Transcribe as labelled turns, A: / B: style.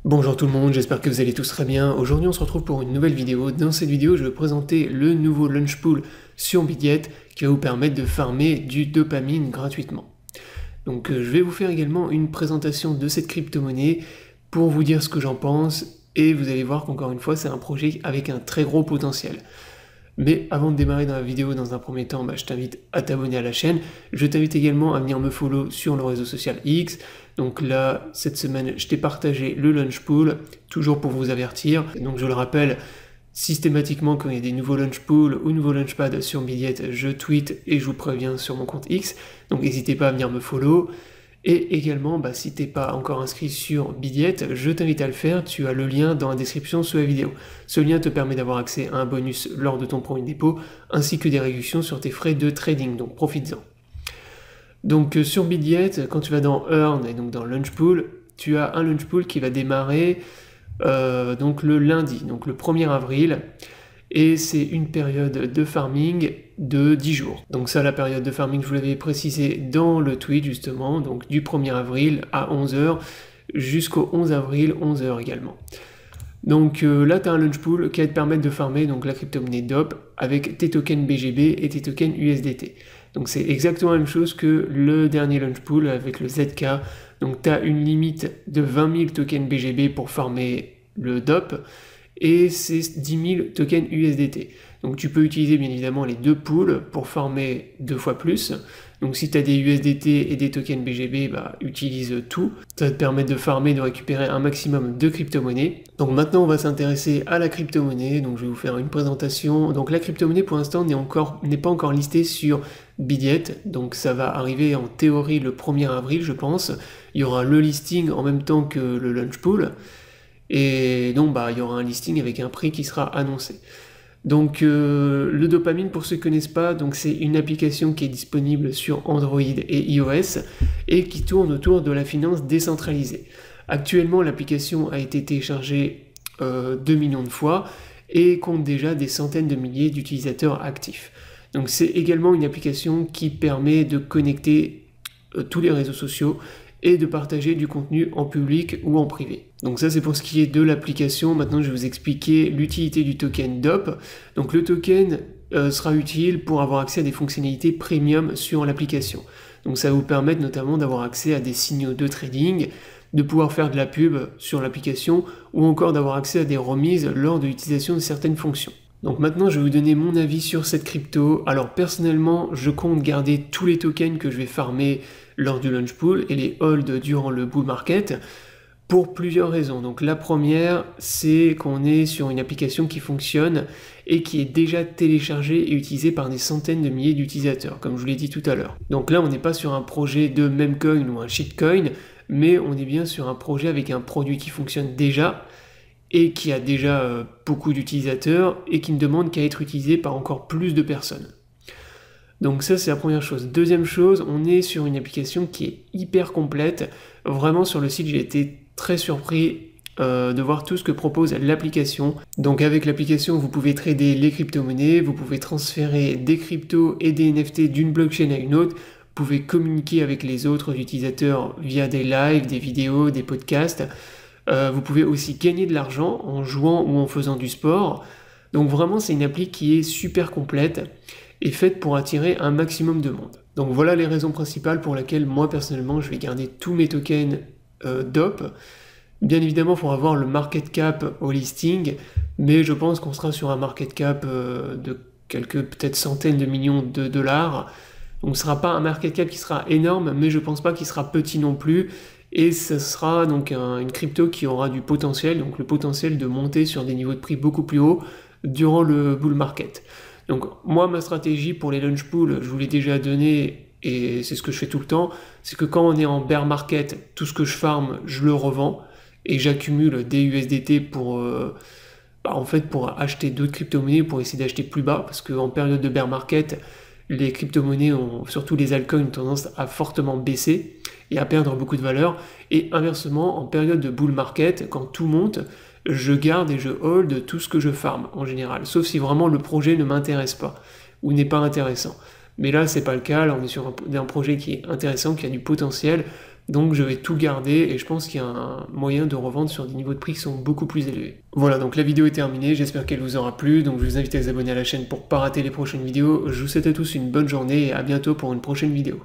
A: Bonjour tout le monde, j'espère que vous allez tous très bien. Aujourd'hui on se retrouve pour une nouvelle vidéo. Dans cette vidéo je vais vous présenter le nouveau launch pool sur Bidyet qui va vous permettre de farmer du dopamine gratuitement. Donc je vais vous faire également une présentation de cette crypto-monnaie pour vous dire ce que j'en pense et vous allez voir qu'encore une fois c'est un projet avec un très gros potentiel. Mais avant de démarrer dans la vidéo, dans un premier temps, je t'invite à t'abonner à la chaîne. Je t'invite également à venir me follow sur le réseau social X. Donc là, cette semaine, je t'ai partagé le launch pool, toujours pour vous avertir. Donc je le rappelle, systématiquement, quand il y a des nouveaux launch pools ou nouveaux launchpads sur Bidyet, je tweet et je vous préviens sur mon compte X. Donc n'hésitez pas à venir me follow. Et également, si t'es pas encore inscrit sur Bidyet, je t'invite à le faire, tu as le lien dans la description sous la vidéo. Ce lien te permet d'avoir accès à un bonus lors de ton premier dépôt, ainsi que des réductions sur tes frais de trading, donc profites-en. Donc sur Bidyet, quand tu vas dans Earn et donc dans Launch Pool, tu as un Launch Pool qui va démarrer donc le lundi, donc le 1er avril, et c'est une période de farming de 10 jours. Donc ça, la période de farming, je vous l'avais précisé dans le tweet justement, donc du 1er avril à 11h jusqu'au 11 avril, 11h également. Donc là, tu as un launch pool qui va te permettre de farmer donc, la crypto-monnaie DOP avec tes tokens BGB et tes tokens USDT. Donc c'est exactement la même chose que le dernier launch pool avec le ZK. Donc tu as une limite de 20 000 tokens BGB pour farmer le DOP, et c'est 10 000 tokens USDT. Donc tu peux utiliser bien évidemment les deux pools pour farmer 2 fois plus. Donc si tu as des USDT et des tokens BGB, utilise tout. Ça va te permettre de farmer, de récupérer un maximum de crypto-monnaies. Donc maintenant on va s'intéresser à la crypto-monnaie. Donc je vais vous faire une présentation. Donc la crypto-monnaie pour l'instant n'est pas encore listée sur Bidyet. Donc ça va arriver en théorie le 1er avril je pense. Il y aura le listing en même temps que le launch pool. Et donc il y aura un listing avec un prix qui sera annoncé. Donc le dopamine, pour ceux qui ne connaissent pas, donc c'est une application qui est disponible sur Android et iOS et qui tourne autour de la finance décentralisée. Actuellement, l'application a été téléchargée 2 millions de fois et compte déjà des centaines de milliers d'utilisateurs actifs. Donc c'est également une application qui permet de connecter tous les réseaux sociaux et de partager du contenu en public ou en privé. Donc ça c'est pour ce qui est de l'application. Maintenant je vais vous expliquer l'utilité du token DOP. Donc le token sera utile pour avoir accès à des fonctionnalités premium sur l'application. Donc ça va vous permettre notamment d'avoir accès à des signaux de trading, de pouvoir faire de la pub sur l'application ou encore d'avoir accès à des remises lors de l'utilisation de certaines fonctions. Donc maintenant je vais vous donner mon avis sur cette crypto. Alors personnellement je compte garder tous les tokens que je vais farmer lors du launch pool et les hold durant le bull market pour plusieurs raisons. Donc la première, c'est qu'on est sur une application qui fonctionne et qui est déjà téléchargée et utilisée par des centaines de milliers d'utilisateurs, comme je vous l'ai dit tout à l'heure. Donc là on n'est pas sur un projet de memecoin ou un shitcoin, mais on est bien sur un projet avec un produit qui fonctionne déjà et qui a déjà beaucoup d'utilisateurs et qui ne demande qu'à être utilisé par encore plus de personnes. Donc ça c'est la première chose. Deuxième chose, on est sur une application qui est hyper complète. Vraiment sur le site j'ai été très surpris de voir tout ce que propose l'application. Donc avec l'application vous pouvez trader les crypto-monnaies, vous pouvez transférer des cryptos et des NFT d'une blockchain à une autre, vous pouvez communiquer avec les autres utilisateurs via des lives, des vidéos, des podcasts. Vous pouvez aussi gagner de l'argent en jouant ou en faisant du sport. Donc vraiment c'est une appli qui est super complète et faite pour attirer un maximum de monde. Donc voilà les raisons principales pour lesquelles moi personnellement je vais garder tous mes tokens DOP. Bien évidemment il faudra voir le market cap au listing, mais je pense qu'on sera sur un market cap de quelques peut-être centaines de millions de dollars. Donc ce ne sera pas un market cap qui sera énorme, mais je pense pas qu'il sera petit non plus. Et ce sera donc une crypto qui aura du potentiel, donc le potentiel de monter sur des niveaux de prix beaucoup plus hauts durant le bull market. Donc moi ma stratégie pour les launch pools, je vous l'ai déjà donné et c'est ce que je fais tout le temps, c'est que quand on est en bear market, tout ce que je farm, je le revends et j'accumule des USDT pour pour acheter d'autres crypto-monnaies, pour essayer d'acheter plus bas, parce qu'en période de bear market, les crypto-monnaies, surtout les altcoins, ont tendance à fortement baisser et à perdre beaucoup de valeur. Et inversement, en période de bull market, quand tout monte, je garde et je hold tout ce que je farm en général, sauf si vraiment le projet ne m'intéresse pas ou n'est pas intéressant. Mais là, c'est pas le cas. Là, on est sur un projet qui est intéressant, qui a du potentiel. Donc je vais tout garder et je pense qu'il y a un moyen de revendre sur des niveaux de prix qui sont beaucoup plus élevés. Voilà, donc la vidéo est terminée, j'espère qu'elle vous aura plu, donc je vous invite à vous abonner à la chaîne pour pas rater les prochaines vidéos. Je vous souhaite à tous une bonne journée et à bientôt pour une prochaine vidéo.